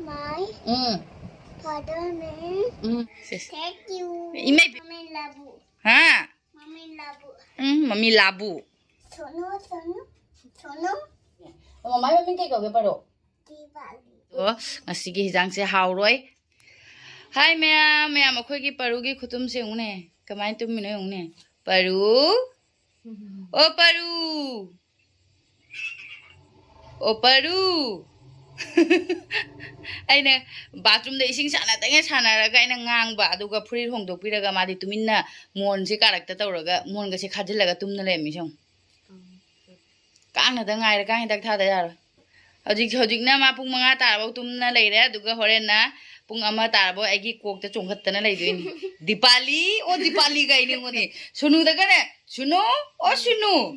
My father name. Thank you. Mommy Labu. Hả? Mommy Labu. Mami labu. Sono. Mama mami cái cậu cái bà độ. Diwali. Ngasi cái hijang se hao rồi. Hai mẹ mà khơi cái paru cái khutum se ung nè. Kamai tum mình nói ung nè. Paru. Ô paru. Ô paru. Ai nè bathroom đấy sinh sản là tại nghe sản là cái năng ngang bà đâu gặp free hong độc pira mà thì tụi mình na muôn sẽ cả đặc tao rồi cái muôn cái sẽ khát là cái tụm nó làm gì không căng là tao ngay là căng tao tha đấy rồi hojik na ma pung manga tar bao tụm na lấy đấy duga horen na pung ama tar bao ai ki kok ta chung khat na lấy rồi Dipali cái này ngoni sunu da cái này sunu ô sunu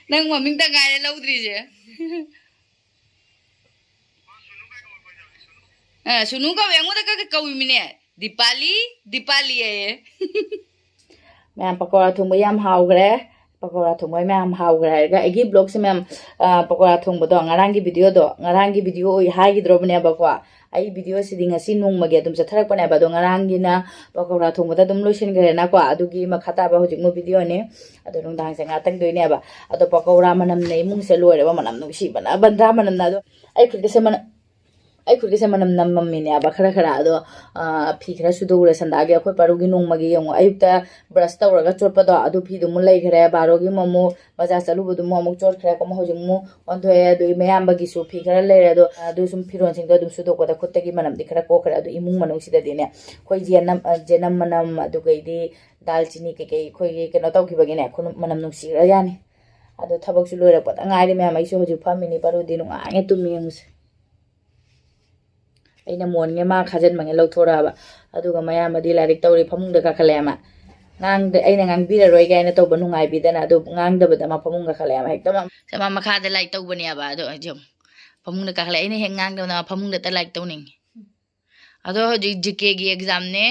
nang mà mình ta ngay lâu đi chứ sunu ka wengo da ka kawi mine Dipali ye ma'am pakora thongba yam hawgre pakora thongba ma'am hawgre ga agi blog se ma'am pakora thongba do ngarang gi video oi hai gi drobne ba kwa ai video se dinga si nong mage dum sa tharak pane ba do ngarang gi na pakora thongba da dum lotion gre na kwa adu gi ma khata ba hojik mo video ne adu nong dang se nga tang doi ne ba adu pakora manam nei mung se loi ba manam no si bana bandra manam na do ai khul se man ai khul se manam nam mam ne ba khara khara do phi khara su do re sanda ge khoi paru gi nong mage yong ayukta brush ta ra chot pa do adu phi du mu lai khara baro gi momo baza chalu bu du momo chot khara ko mo hojing mu on do ya do mayam ba gi su phi khara lai ra do adu sum phiron sing do dum su do ko da khot ta gi manam di khara ko khara do imung manung si da de ne khoi jenam manam adu gai di dal chini ke khoi ke no taw ki ba gi ne khun manam nung si ra ya ni adu thabak su loi ra pa da ngai ri mayam ai su hoju pham ni paru di nu ngai tu mi ngus aina mon nge ma khajen mangi lauthora ba aduga maya madi larik tawri phamung da ka khale ma ngang de aina ngang bi roi ga ina to banu ngai bi dana adu ngang da bada ma phamung ga khale ma hekta ma sama makha da like taw bani ba adu jom phamung da ka khale ina heng ngang da na phamung da ta like taw ning ado GK gi exam ne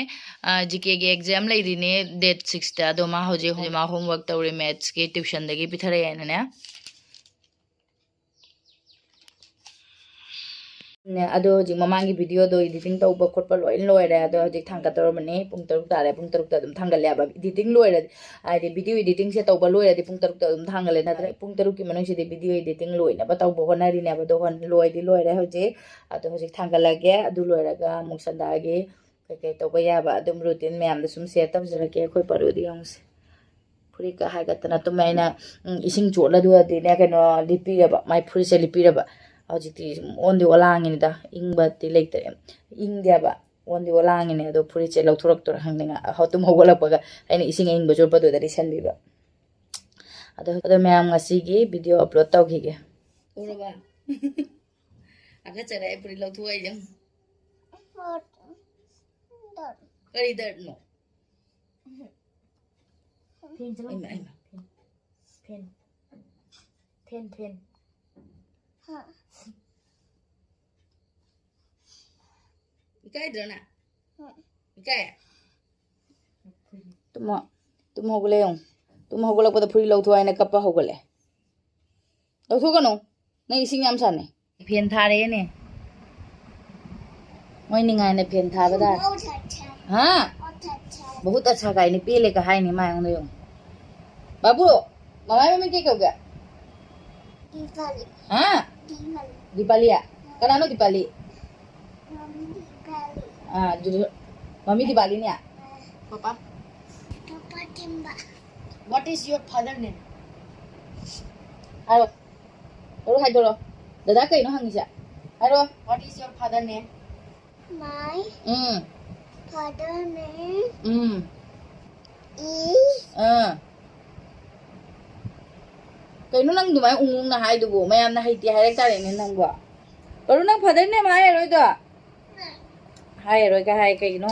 GK gi exam lai ri ne date 6 ta ado ma hoje ma homework tawri maths ke tuition da gi pithare ina ne ado jing mamangi video do editing to ba khot pa loi re ado jik thang ka tor mane pung taruk ta re pung taruk ta dum thangal ya ba editing loi re ai de video editing se to ba loi re pung taruk ta dum thangal na tre pung taruk ki manang se de video editing loi na ba taw bo na ri ne ba do hon loi re hoje ado jik thangal la ge adu loi ra ga muk sanda ge ke to ba ya ba dum routine me am da sum se tam jara ke khoi paru di ang se phuri ka ha ga ta na to mai na ising chot la du de ne ka no lipi ra ba mai phuri se lipi ra ba Aujiti on the olang in the ing but the lake India ba on the olang in the puriche lauturak hanging how to mogola paga and ising in bajurpa to the recent biba. Other ma'am asigi video upload tau hige. Uraba Agachara April low to a young. Very dirt no. Pen. Cái đó nè, cái tụm học lên không, tụm học là bắt đầu phi lâu thôi này cấp ba học lên, lâu thôi cái nó, này sinh nhâm sản này, phiền tha đấy nè, ngoài này ngày này phiền tha bây giờ, hả, बहुत अच्छा cái này phi lên cái hai này mà không được, babu, mama mami cái kau kya, Diwali. hả, Dipali à, cái nào nó Dipali? Mami Diwali ni ah. Papa Timba. What is your father name? Aro. Aro hai dolo. Dada kai no hangi sa. Aro, what is your father name? My father Is name Kai no nang dumai ung na hai du bo mayam na hai ti hai ta re ne nang ba. Aro nang father name hai roi do. Hai rồi cái hai cái nó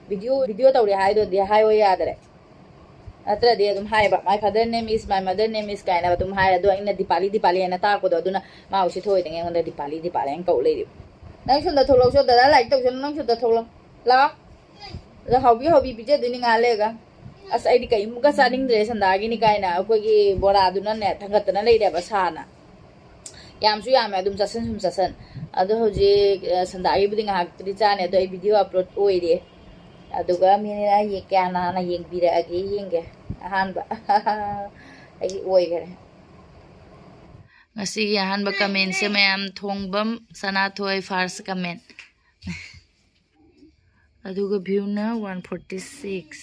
video tàu đi hai đôi đi hai ôi à đấy, atra đi tụm hai bạn my father name is my mother name is cái nào tụm hai là đôi anh là Dipali anh ta có đó đôi na mau chỉ thôi tiếng anh là Dipali anh cậu lấy đi, nãy xuân đã thâu lâu xuân đã lại tàu xuân nãy xuân đã thâu lâu, là rồi hậu bị bây giờ đi ngang lên cả, asai đi cái mua cái sao đinh đấy xuân đã cái này cái nào coi cái bora đôi na nè thằng cái tên lấy đẹp sao na ꯌꯥꯝꯁꯨ ꯌꯥꯝꯃꯦ ꯑꯗꯨꯝ ꯆꯠꯁꯟ ꯁꯨꯝ ꯆꯠꯁꯟ ꯑꯗꯣ ꯍꯧꯖꯤꯛ ꯁꯟꯗꯥꯒꯤꯕꯨꯗꯤ ꯉꯥꯏꯍꯥꯛꯇꯨꯗꯤ ꯆꯥꯅꯤ ꯑꯗꯣ ꯑꯩ video upload ꯑꯣꯏꯔꯦ ꯑꯗꯨꯒ ꯃꯤꯅ ꯀꯌꯥꯅ ꯌꯦꯡꯕꯤꯔꯛꯑꯒꯦ ꯌꯦꯡꯒꯦ ꯑꯍꯥꯟꯕ ꯑꯩꯒꯤ ꯑꯣꯏꯈꯔꯦ ꯉꯁꯤꯒꯤ ꯑꯍꯥꯟꯕ ꯀꯃꯦꯟꯁꯦ ꯃꯌꯥꯝ ꯊꯣꯡꯕꯝ ꯁꯅꯥꯊꯣꯏ ꯐꯥꯔꯁ ꯀꯃꯦꯟ ꯑꯗꯨꯒ ꯚ꯭ꯌꯨꯅ 146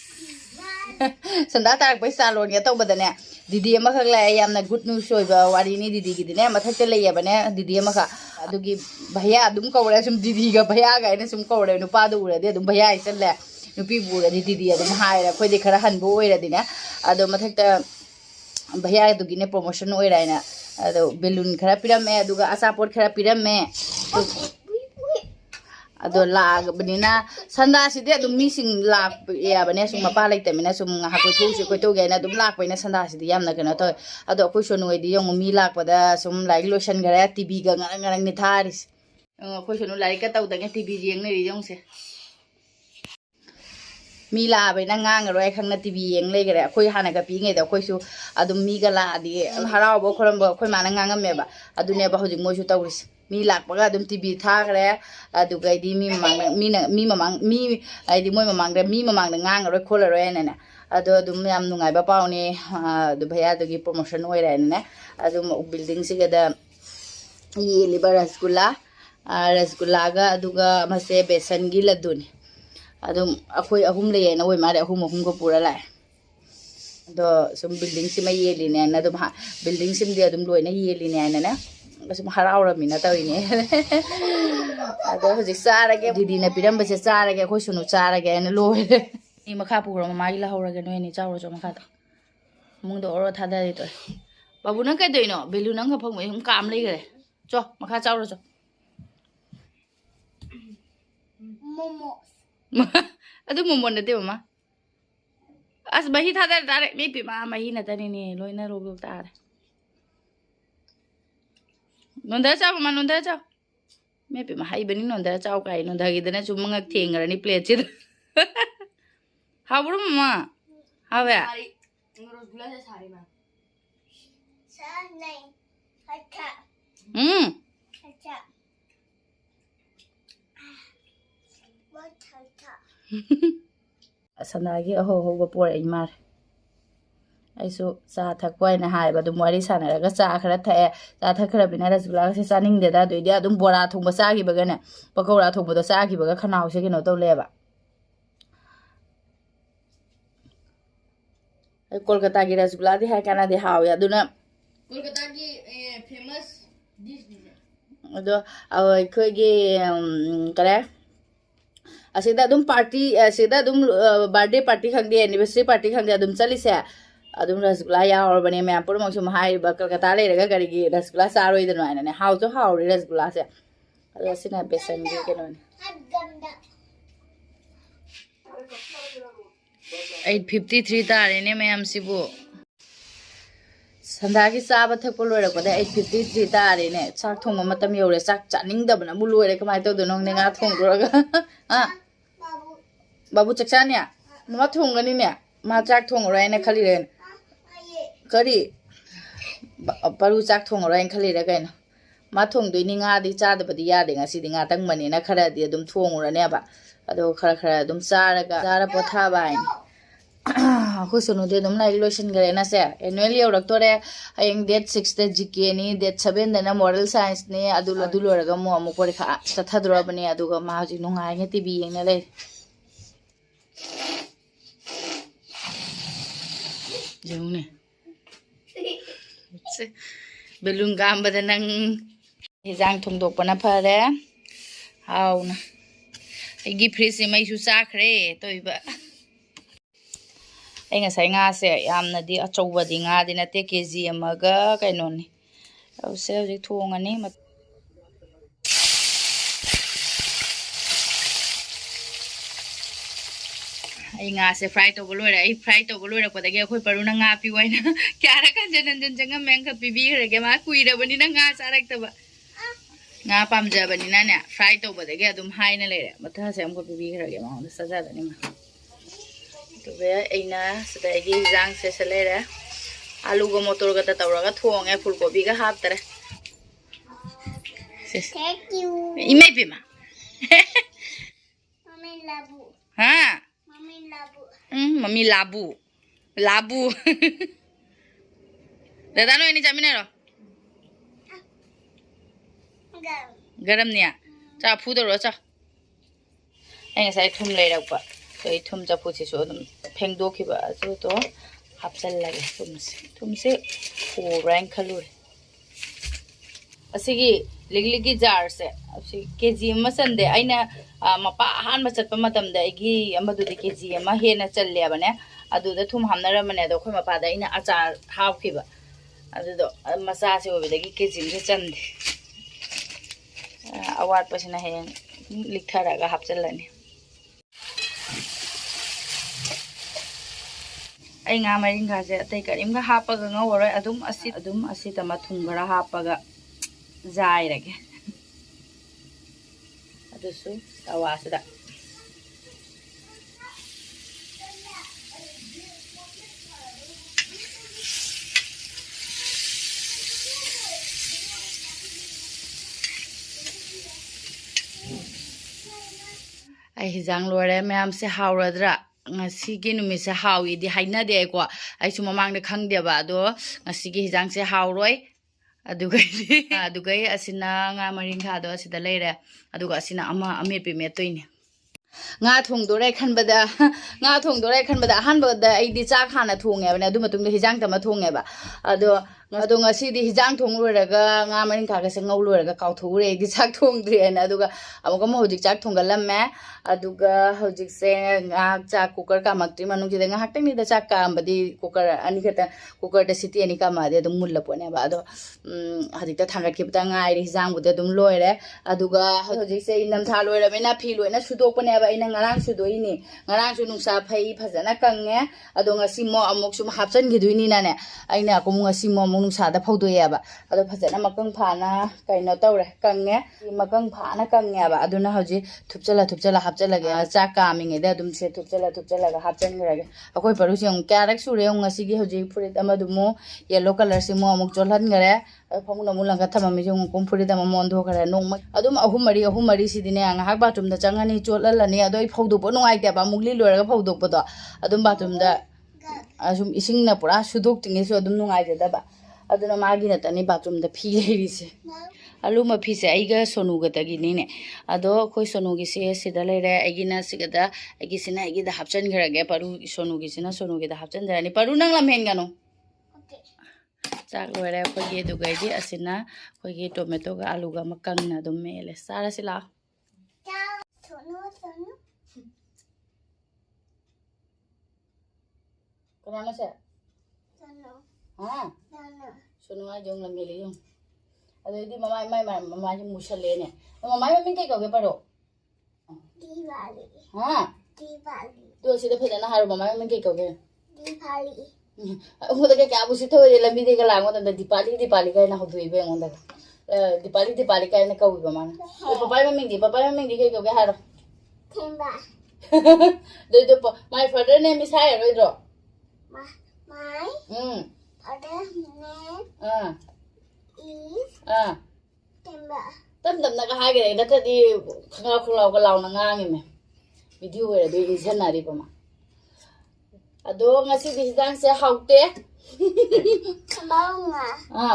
ꯁꯟꯗꯥ ꯇꯥꯔꯛꯄꯩ ꯆꯥ ꯂꯣꯟꯒꯦ ꯇꯧꯕꯗꯅꯦ ꯗꯤꯗꯤ ꯑꯃꯈꯛ ꯂꯥꯛꯑꯦ ꯌꯥꯝꯅ ꯒꯨꯗ ꯅ꯭ꯌꯨꯁ ꯑꯣꯏꯕ ꯋꯥꯔꯤꯅꯤ ꯗꯤꯗꯤꯒꯤꯗꯤꯅꯦ ꯃꯊꯛꯇ ꯂꯩꯌꯦꯕꯅꯦ ꯗꯤꯗꯤ ꯑꯃꯈꯛ ꯑꯗꯨꯒꯤ ꯚꯩꯌꯥ ꯑꯗꯨꯝ ꯀꯧꯔꯦ ꯁꯨꯝ ꯗꯤꯗꯤꯒ ꯚꯩꯌꯥꯒ ꯑꯩꯅ ꯁꯨꯝ ꯀꯧꯔꯦ ꯅꯨꯄꯥꯗꯨ ꯎꯔꯗꯤ ꯑꯗꯨꯝ ꯚꯩꯌꯥ ꯍꯥꯏꯆꯜꯂꯦ ꯅꯨꯄꯤꯕꯨ ꯎꯔꯗꯤ ꯗꯤꯗꯤ ꯑꯗꯨꯝ ꯍꯥꯏꯔꯦ ꯑꯩꯈꯣꯏꯗꯤ ꯈꯔ ꯍꯟꯕ ꯑꯣꯏꯔꯗꯤꯅꯦ ꯑꯗꯣ ꯃꯊꯛꯇ ꯚꯩꯌꯥꯗꯨꯒꯤꯅꯦ ꯄ꯭ꯔꯣꯃꯣꯁꯟ ꯑꯣꯏꯔꯦ ꯍꯥꯏꯅ ꯑꯗꯣ ꯕꯦꯂꯨꯟ ꯈꯔ ꯄꯤꯔꯝꯃꯦ ꯑꯗꯨꯒ ꯑꯆꯥꯄꯣꯠ ꯈꯔ ꯄꯤꯔꯝꯃꯦ ꯑꯗꯣ ꯂꯥꯛꯑꯕꯅꯤꯅ ꯁꯟꯗꯥꯁꯤꯗꯤ ꯑꯗꯨꯝ ꯃꯤꯁꯤꯡ ꯂꯥꯛꯑꯕꯅꯦ ꯁꯨꯝ ꯃꯄꯥ ꯂꯩꯇꯕꯅꯤꯅ ꯁꯨꯝ ꯉꯥꯏꯍꯥꯛ ꯀꯣꯏꯊꯣꯛꯎꯒꯦ ꯍꯥꯏꯅ ꯑꯗꯨꯝ ꯂꯥꯛꯄꯅꯤꯅ ꯁꯟꯗꯥꯁꯤꯗꯤ ꯌꯥꯝꯅ ꯀꯩꯅꯣ ꯇꯧꯋꯦ ꯑꯗꯣ ꯑꯩꯈꯣꯏ ꯁꯣꯅꯨꯍꯣꯏꯗꯤ ꯌꯦꯡꯉꯨ ꯃꯤ ꯂꯥꯛꯄꯗ ꯁꯨꯝ ꯂꯥꯏꯔꯤꯛ ꯂꯣꯏꯁꯟꯈꯔꯦ ꯇꯤꯚꯤꯒ ꯉꯔꯪ ꯊꯥꯔꯤꯁꯦ ꯑꯩꯈꯣꯏ ꯁꯣꯅꯨ ꯂꯥꯏꯔꯤꯛꯀ ꯇꯧꯗꯉꯩ ꯇꯤꯚꯤ ꯌꯦꯡꯅꯔꯤ ꯌꯦꯡꯉꯨꯁꯦ ꯃꯤ ꯂꯥꯛꯑꯕꯩꯅ ꯉꯥꯡꯉꯔꯣꯏ ꯈꯪꯅ ꯇꯤꯚꯤ ꯌꯦꯡ ꯂꯩꯈꯔꯦ ꯑꯩꯈꯣꯏ ꯍꯥꯟꯅꯒ ꯄꯤꯉꯩꯗ ꯑꯩꯈꯣꯏꯁꯨ ꯑꯗꯨꯝ ꯃꯤꯒ ꯂꯥꯛꯑꯗꯤ ꯍꯔꯥꯎꯕ ꯈꯣꯠꯂꯝꯕ ꯑꯩꯈꯣꯏ ꯃꯥꯅ ꯉꯥꯡꯉꯝꯃꯦꯕ ꯑꯗꯨꯅꯦꯕ ꯍꯧꯖꯤꯛ ꯃꯣꯏꯁꯨ ꯇꯧꯔꯤꯁꯦ ꯃꯤ ꯂꯥꯛꯄꯒ ꯑꯗꯨꯝ ꯇꯤꯚꯤ ꯊꯥꯈ꯭ꯔꯦ ꯑꯗꯨꯒ ꯍꯥꯏꯗꯤ ꯃꯤ ꯍꯥꯏꯗꯤ ꯃꯣꯏ ꯃꯃꯥꯡꯗ ꯉꯥꯡꯉꯔꯣꯏ ꯈꯣꯠꯂꯔꯣꯏ ꯍꯥꯏꯅꯅꯦ ꯑꯗꯣ ꯑꯗꯨꯝ ꯌꯥꯝ ꯅꯨꯡꯉꯥꯏꯕ ꯄꯥꯎꯅꯤ ꯑꯗꯨ ꯚꯩꯌꯥꯗꯨꯒꯤ ꯄ꯭ꯔꯣꯃꯣꯁꯟ ꯑꯣꯏꯔꯦ ꯍꯥꯏꯅꯅꯦ ꯑꯗꯨꯝ ꯕꯤꯜꯗꯤꯡꯁꯤꯒꯗ ꯌꯦꯜꯂꯤꯕ ꯔꯁꯒꯨꯜꯂꯥꯒ ꯑꯗꯨꯒ ꯃꯁꯦ ꯕꯦꯁꯟꯒꯤ ꯂꯗꯨꯅꯤ ꯑꯗꯨꯝ ꯑꯩꯈꯣꯏ ꯑꯍꯨꯝ ꯂꯩꯌꯦꯅ ꯑꯣꯏ ꯃꯥꯜꯂꯦ ꯑꯍꯨꯝꯒ ꯄꯨꯔ ꯂꯥꯛꯑꯦ ꯑꯗꯣ ꯁꯨꯝ ꯕꯤꯜꯗꯤꯡꯁꯤꯃ ꯌꯦꯜꯂꯤꯅꯦ ꯍꯥꯏꯅ ꯑꯗꯨꯝ ꯕꯤꯜꯗꯤꯡꯁꯤꯃꯗꯤ ꯑꯗꯨꯝ ꯂꯣꯏꯅ ꯌꯦꯜꯂꯤꯅꯦ ꯍꯥꯏꯅꯅꯦ ꯁꯨꯝ ꯍꯔꯥꯎꯔꯝꯃꯤꯅ ꯇꯧꯔꯤꯅꯦ ꯑꯗꯣ ꯍꯧꯖꯤꯛ ꯆꯥꯔꯒꯦ ꯗꯤꯗꯤꯅ ꯄꯤꯔꯝꯕꯁꯦ ꯆꯥꯔꯒꯦ ꯑꯩꯈꯣꯏ ꯁꯨꯅꯨ ꯆꯥꯔꯒꯦ ꯍꯥꯏꯅ ꯂꯣꯏꯔꯦ ꯃꯤ ꯃꯈꯥ ꯄꯨꯈ꯭ꯔꯣ ꯃꯃꯥꯒꯤ ꯂꯧꯍꯧꯔꯒꯦ ꯅꯣꯏꯅꯤ ꯆꯥꯎꯔꯁꯨ ꯃꯈꯥꯗ ꯏꯃꯨꯡꯗ ꯑꯣꯔꯣ ꯊꯥꯗꯔꯤ ꯇꯧꯔꯦ ꯕꯥꯕꯨ ꯅꯪ ꯀꯩꯗꯧꯅꯣ ꯕꯦꯂꯨ ꯅꯪ ꯐꯪꯕ ꯁꯨꯝ ꯀꯥꯝ ꯂꯩꯈ꯭ꯔꯦ ꯆꯣ ꯃꯈꯥ ꯆꯥꯎꯔꯁꯨ Momo. ꯑꯗꯨ ꯃꯣꯃꯣ ꯅꯠꯇꯦ ꯃꯃꯥ ꯑꯁ ꯃꯍꯤ ꯊꯥꯗꯔ ꯇꯥꯔꯦ ꯃꯤ ꯄꯤꯃꯥ ꯃꯍꯤ ꯅꯠꯇꯅꯤꯅꯦ ꯂꯣꯏꯅ ꯔꯣꯛ ꯇꯥꯔꯦ ꯅꯣꯟꯊꯔ ꯆꯥꯎ ꯃꯃꯥ ꯅꯣꯟꯊꯔ ꯆꯥꯎ ꯃꯤ ꯄꯤꯃꯥ ꯍꯩꯕꯅꯤ ꯅꯣꯟꯊꯔ ꯆꯥꯎ ꯀꯥꯏ ꯅꯣꯟꯊꯈꯤꯗꯅ ꯁꯨꯝ ꯃꯉꯛ ꯊꯦꯡꯈ꯭ꯔꯅꯤ ꯄ꯭ꯂꯦꯠꯁꯤꯗ ꯍꯥꯎꯕ꯭ꯔꯣ ꯃꯃꯥ ꯍꯥꯎꯋꯦ Sanai. Hacha. Hacha. What hacha? ꯁꯅꯥꯒꯤ ꯑꯍꯧꯕ ꯄꯣꯔꯛꯏ ꯃꯥꯜꯂꯦ ꯑꯩꯁꯨ ꯆꯥ ꯊꯛꯄ ꯍꯥꯏꯅ ꯍꯥꯏꯕ ꯑꯗꯨꯝ ꯋꯥꯔꯤ ꯁꯥꯟꯅꯔꯒ ꯆꯥ ꯈꯔ ꯊꯛꯑꯦ ꯆꯥ ꯊꯛꯈ꯭ꯔꯕꯅꯤꯅ ꯔꯁꯒꯨꯜꯂꯥꯒꯁꯦ ꯆꯥꯅꯤꯡꯗꯦꯗ ꯑꯗꯨꯏꯗꯤ ꯑꯗꯨꯝ ꯕꯣꯔꯥ ꯊꯣꯡꯕ ꯆꯥꯈꯤꯕꯒꯅꯦ ꯄꯀꯧꯔꯥ ꯊꯣꯡꯕꯗꯣ ꯆꯥꯈꯤꯕꯒ ꯈꯅꯥꯎꯁꯦ ꯀꯩꯅꯣ ꯇꯧꯂꯦꯕ ꯀꯣꯜꯀꯇꯥꯒꯤ ꯔꯁꯒꯨꯜꯂꯥꯗꯤ ꯍꯥꯏ ꯀꯥꯟꯅꯗꯤ ꯍꯥꯎꯋꯦ ꯑꯗꯨꯅ ꯀꯣꯜꯀꯇꯥꯒꯤ ꯐꯦꯃꯁ ꯗꯤꯁꯅꯤꯁꯦ ꯑꯗꯣ ꯑꯩꯈꯣꯏꯒꯤ ꯀꯔꯦ ꯑꯁꯤꯗ ꯑꯗꯨꯝ ꯄꯥꯔꯇꯤ ꯑꯁꯤꯗ ꯑꯗꯨꯝ ꯕꯥꯔꯗꯦ ꯄꯥꯔꯇꯤ ꯈꯪꯗꯦ ꯑꯦꯅꯤꯚꯔꯁꯔꯤ ꯄꯥꯔꯇꯤ ꯈꯪꯗꯦ ꯑꯗꯨꯝ ꯆꯠꯂꯤꯁꯦ ꯑꯗꯨꯝ ꯔꯁꯒꯨꯜꯂꯥ ꯌꯥꯎꯔꯕꯅꯦ ꯃꯌꯥꯝ ꯄꯨꯝꯅꯃꯛ ꯁꯨꯝ ꯍꯥꯏꯔꯤꯕ ꯀꯜꯀꯇꯥ ꯂꯩꯔꯒ ꯀꯔꯤꯒꯤ ꯔꯁꯒꯨꯜꯂꯥ ꯆꯥꯔꯣꯏꯗꯅꯣ ꯍꯥꯏꯅꯅꯦ ꯍꯥꯎꯁꯨ ꯍꯥꯎꯔꯤ ꯔꯁꯒꯨꯜꯂꯥꯁꯦ ꯑꯗꯣ ꯁꯤꯅ ꯕꯦꯁꯟꯒꯤ ꯀꯩꯅꯣꯅꯤ 8:53 ꯇꯥꯔꯦꯅꯦ ꯃꯌꯥꯝꯁꯤꯕꯨ ꯁꯟꯗꯥꯒꯤ ꯆꯥꯕ ꯊꯛꯄ ꯂꯣꯏꯔꯛꯄꯗ 8:53 ꯇꯥꯔꯦꯅꯦ ꯆꯥꯛ ꯊꯣꯡꯕ ꯃꯇꯝ ꯌꯧꯔꯦ ꯆꯥꯛ ꯆꯥꯅꯤꯡꯗꯕꯅꯕꯨ ꯂꯣꯏꯔꯦ ꯀꯃꯥꯏꯅ ꯇꯧꯗꯣꯏꯅꯣ ꯈꯪꯗꯦ ꯉꯥ ꯊꯣꯡꯗꯣꯔꯒ ꯕꯥꯕꯨ ꯆꯥꯛ ꯆꯥꯅꯤ ꯃꯃꯥ ꯊꯣꯡꯒꯅꯤꯅꯦ ꯃꯥ ꯆꯥꯛ थोंगꯔꯣꯏ ꯍꯥꯏꯅ ꯈꯜꯂꯤꯔꯦ ꯀꯔꯤ ꯄꯔꯨ ꯆꯥꯛ थोंगꯔꯣꯏ ꯍꯥꯏꯅ ꯈꯜꯂꯤꯔꯦ ꯀꯩꯅꯣ ꯃꯥ ꯊꯣꯡꯗꯣꯏꯅꯤ ꯉꯥꯗꯤ ꯆꯥꯗꯕꯗꯤ ꯌꯥꯗꯦ ꯉꯁꯤꯗꯤ ꯉꯥꯇꯪꯕꯅꯤꯅ ꯈꯔꯗꯤ ꯑꯗꯨꯝ ꯊꯣꯡꯉꯨꯔꯅꯦꯕ ꯑꯗꯣ ꯈꯔ ꯑꯗꯨꯝ ꯆꯥꯔ ꯄꯣꯊꯥꯕ ꯍꯥꯏꯅꯤ ꯑꯩꯈꯣꯏ ꯁꯣꯅꯨꯗꯤ ꯑꯗꯨꯝ ꯂꯥꯏꯔꯤꯛ ꯂꯣꯏꯁꯤꯟꯈ꯭ꯔꯦꯅꯁꯦ ꯑꯦꯅꯨꯋꯦꯜ ꯌꯧꯔꯛꯇꯣꯔꯦ ꯍꯌꯦꯡ ꯗꯦꯠ 6ꯗ ꯖꯤꯀꯦꯅꯤ ꯗꯦꯠ 7ꯗꯅ ꯃꯣꯔꯦꯜ ꯁꯥꯏꯟꯁꯅꯤ ꯑꯗꯨ ꯂꯣꯏꯔꯒ ꯑꯃꯨꯛ ꯄꯔꯤꯈꯥ ꯆꯠꯊꯗꯣꯔꯕꯅꯤ ꯑꯗꯨꯒ ꯃꯥ ꯍꯧꯖꯤꯛ ꯅꯨꯡꯉꯥꯏꯅ ꯇꯤꯚꯤ ꯌꯦꯡꯅ ꯂꯩꯔꯦ ꯌꯦꯡꯉꯨꯅꯦ ꯕꯦꯂꯨꯟ ꯀꯥꯝꯕꯗ ꯅꯪ ꯍꯦꯟꯖꯥꯡ ꯊꯣꯡꯗꯣꯛꯄꯅ ꯐꯔꯦ ꯍꯥꯎꯅ ꯑꯩꯒꯤ ꯐ꯭ꯔꯤꯖꯁꯦ ꯃꯩꯁꯨ ꯆꯥꯈ꯭ꯔꯦ ꯇꯧꯏꯕ ꯑꯩ ꯉꯁꯥꯏ ꯉꯥꯁꯦ ꯌꯥꯝꯅꯗꯤ ꯑꯆꯧꯕꯗꯤ ꯉꯥꯗꯤ ꯅꯠꯇꯦ ꯀꯦꯖꯤ ꯑꯃꯒ ꯀꯩꯅꯣꯅꯤ ꯇꯧꯁꯦ ꯍꯧꯖꯤꯛ ꯊꯣꯡꯉꯅꯤ ꯑꯩ ꯉꯥꯁꯦ ꯐ꯭ꯔꯥꯏ ꯇꯧꯕ ꯂꯣꯏꯔꯦ ꯑꯩ ꯐ꯭ꯔꯥꯏ ꯇꯧꯕ ꯂꯣꯏꯔꯛꯄꯗꯒꯤ ꯑꯩꯈꯣꯏ ꯄꯔꯨꯅ ꯉꯥ ꯄꯤꯌꯨ ꯍꯥꯏꯅ ꯀꯌꯥꯔꯛ ꯍꯟꯖꯤꯟ ꯆꯪꯉꯝꯃꯦ ꯑꯃꯈꯛ ꯄꯤꯕꯤꯈ꯭ꯔꯒꯦ ꯃꯥ ꯀꯨꯏꯔꯕꯅꯤꯅ ꯉꯥ ꯆꯥꯔꯛꯇꯕ ꯉꯥ ꯄꯥꯝꯖꯕꯅꯤꯅꯅꯦ ꯐ꯭ꯔꯥꯏ ꯇꯧꯕꯗꯒꯤ ꯑꯗꯨꯝ ꯍꯥꯏꯅ ꯂꯩꯔꯦ ꯃꯊꯪꯁꯦ ꯑꯃꯨꯛ ꯄꯤꯕꯤꯈ꯭ꯔꯒꯦ ꯃꯉꯣꯟꯗ ꯆꯥꯖꯗꯅꯤ ꯃꯥ ꯑꯗꯨꯒ ꯑꯩꯅ ꯁꯤꯗ ꯑꯩꯒꯤ ꯏꯟꯖꯥꯡꯁꯦ ꯂꯩꯔꯦ ꯑꯂꯨꯒ ꯃꯣꯇꯣꯔꯒ ꯇꯧꯔꯒ ꯊꯣꯡꯉꯦ ꯐꯨꯜ ꯀꯣꯕꯤꯒ ꯍꯥꯞꯇꯔꯦ Thank you. Imay pima. Mommy labu. Ha? Mommy labu. Mami labu. Labu. Dada no ini jamin ero. Go. Garam niya. Cha phu do ro cha. Ai sai thum lai rak pa. Toi thum cha phu chi so dum pheng do ki ba so to hapsal lage thum se ho rank khalu. Asigi ligli jar se asi kg ma sande aina mapa han ma chat pa matam da igi amadu de kg ma he na challe bane adu da thum hamna ra mane do khoi mapa da ina achar haw ki ba adu do masa se obe da kg se chande awat pasina he likhara ga hapchalani ai nga maring ga se tai karim ga hapa ga ngawroi adum asi tama thum gara hapa ga zai rage adusu awasida ai hijang lore mayam se hawradra ngasi gi numi se hawi di haina de ko ai chu mamang de khang de ba do ngasi gi hijang se hawroi adugai asina nga maring kha do asida leire aduga asina ama amet pe metoine nga thongdore khanbada hanbada aidi cha khana thonge bane adu matung de hijang tama thonge ba ado ngasi di hijang thong loraga nga maring kha ga se ngau loraga kaw thore di chak thong dre na aduga amuga mo hojik chak thongalamme aduga hojik se nga cha cooker ka makti manung ji de nga hakte ni da chak ka ambadi cooker ani khata cooker da siti ani ka ma de dum mulla pone ba ado hojik ta thangat ki ta nga ai hijang bu de dum loire aduga hojik se inam tha loira mena phi loina sudok pone ba ina ngarang sudoini ngarang su nungsa phai phajana kange ado ngasi mo amuk sum hapchan gi duini na ne aina ko ngasi mo nungsa da phaudo ya ba ado phajana makang phana kaino tawre kange makang phana kange ba aduna hoji thupchala hapchala ge cha ka mi nge da dum se thupchala ga hapchan ge akoi paru sing karak sure ngasi gi hoji furit amadu mo yellow color si mo amuk cholhan gare famuna mulanga thamami jong kum furit am mon do khara nong adum ahum mari sidine anga hak bathroom da changani cholalani adoi phaudu bo nongai ta ba mugli loraga phaudu bo do adum bathroom da asum ising na pura sudok tinge so adum nongai da ba aduna magi na tani bathroom da phi leiri se alu ma phi se aiga sonu ga tagi ni ne ado khoi sonu gi se sida leire aigi na sigada aigi sina aigi da hapchan gira ge paru sonu gi sina sonu gi da hapchan jarani paru nang lam hen gano Okay. chak loire khoi ge du gai di asina khoi ge tomato ga alu ga makang na dum mele sara sila Ciao. Sono. kana se Sono. ha Sono. sonu ai jong lam mele jong ado di mama ji musale ne mama min kai ka ge paro Diwali. ha Diwali. to sida phajana haru mama min kai ka ge Diwali. ngoda ke kya busi thore lambi de ga lango da dipali kai na hodui be ngonda dipali kai na kawi ba man papa min di kai ka ge haru Timba. do my father name is Hai Roidro My father name is Timba. Tâm na ka hage da ta di khanga khulaw ka law na ngangi me video re do isan na ri pa ma ado ngasi di hidang se haute Kabonga.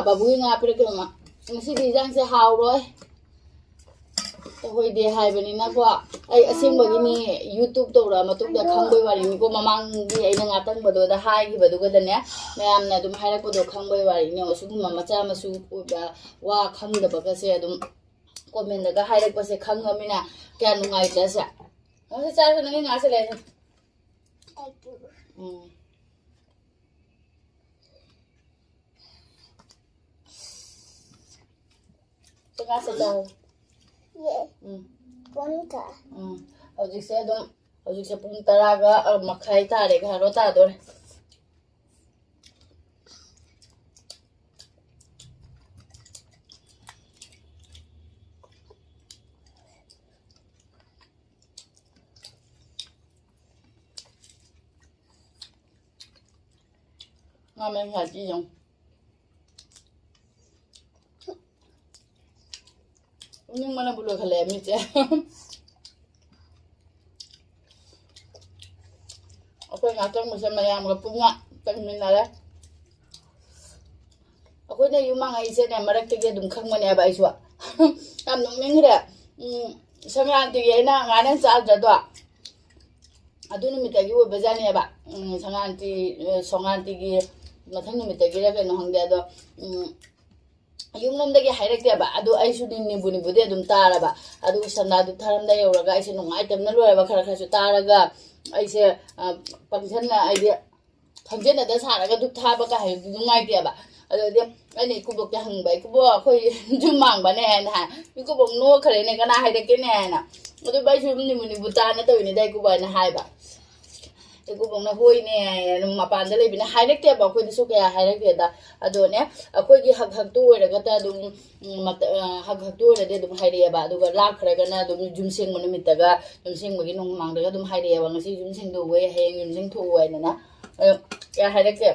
babu nga pire ka ma ngasi di hidang se haw roi to hoi de hai bani na ko ai asing ba ni YouTube to ra ma tu da khang boi wari ni ko mamang di ai na ngatang ba do da hai gi ba do ga da ne mayam na dum hai ra ko do khang boi wari ni o su ma ma cha ma su ba wa khang da ba ka se dum comment da ga hai ra ko se khang ga mi na kya nungai ta sa o se cha sa na nga se le Thank you. So nga sa daw Yeah. Punta. Hojik se pung taraga makhai tare ga ro ta dor ngamen ha ji jong nhưng mà nó bùi khả lẻ mình chứ akwai ngatan musamman ya mga punga tangmin na la akwai na yung mga isa na maragtig dum khang man ya ba iswa am nung ning ra sanganti ye na nganan sa jadwa adu numitagi wo bazani ya ba sanganti gi mathang numitagi ra no hangde ado yung lomdagi hairakte ba adu aisu ni buni bude dum tara ba adu sanda du tharamda yoraga aise nungai tamna lora ba khara khasu taraga aise function na idea function da saraga du thaba ka hai nungai te ba adu de ani kubok ta hang ba kubo khoi jumang ba ne na kubok no khare ne kana hairake ne na adu bai su ni muni butana to ni dai kubo na hai ba kubok na hoi ne mapan da lebina hairakte ba khoi su kya hairakte da ado ne akhoi gi hak hak tu raga ta dum hak hak tu ra de dum haire ba adu ga lak khara ga na dum jumsing mon mit ga jumsing ba gi nong mang da dum haire ba ngasi jumsing do we he jumsing thu we na ya hairakte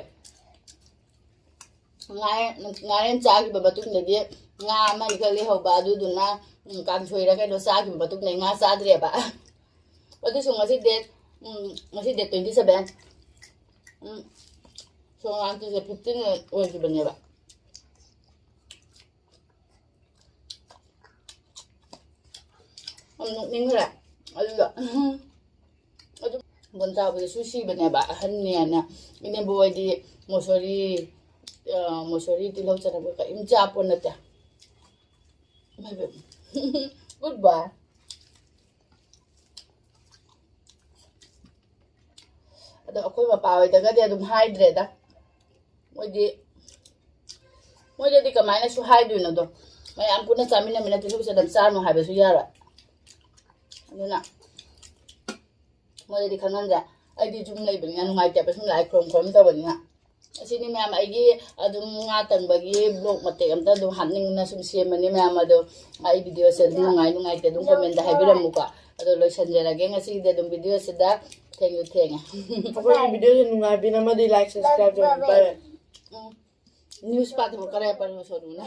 ngai cha gi ba tu ne de nga ma ga le ho ba adu du na kan choi ra ga no sa gi ba tu ne nga sa dre ba adu su ngasi de masih date 27 so nanti saya 15 wajib bener pak ning ra aduh bonta bu sushi bener pak hannya na ini boy di mosori di laut sana buka imja pun nanti goodbye ado akhoi ma pawe daga de dum hydre da moi de kamai na su hydre na do mai am puna chamina mina tisu se dam sar no ha be su yara aduna moi de khanan ja ai di jum lai bani anu ngai ta pesum lai krom krom ta bani na asini me am ai gi adum nga tang bagi blog mate am ta do hanning na sum se mani me am ado ai video se dum ngai te dum comment da ha biram mu ka ado lo sanjera ge ngasi de dum video se da thank you Apa video yang nungai bina madi like subscribe jangan lupa. news part mo kare par mo so na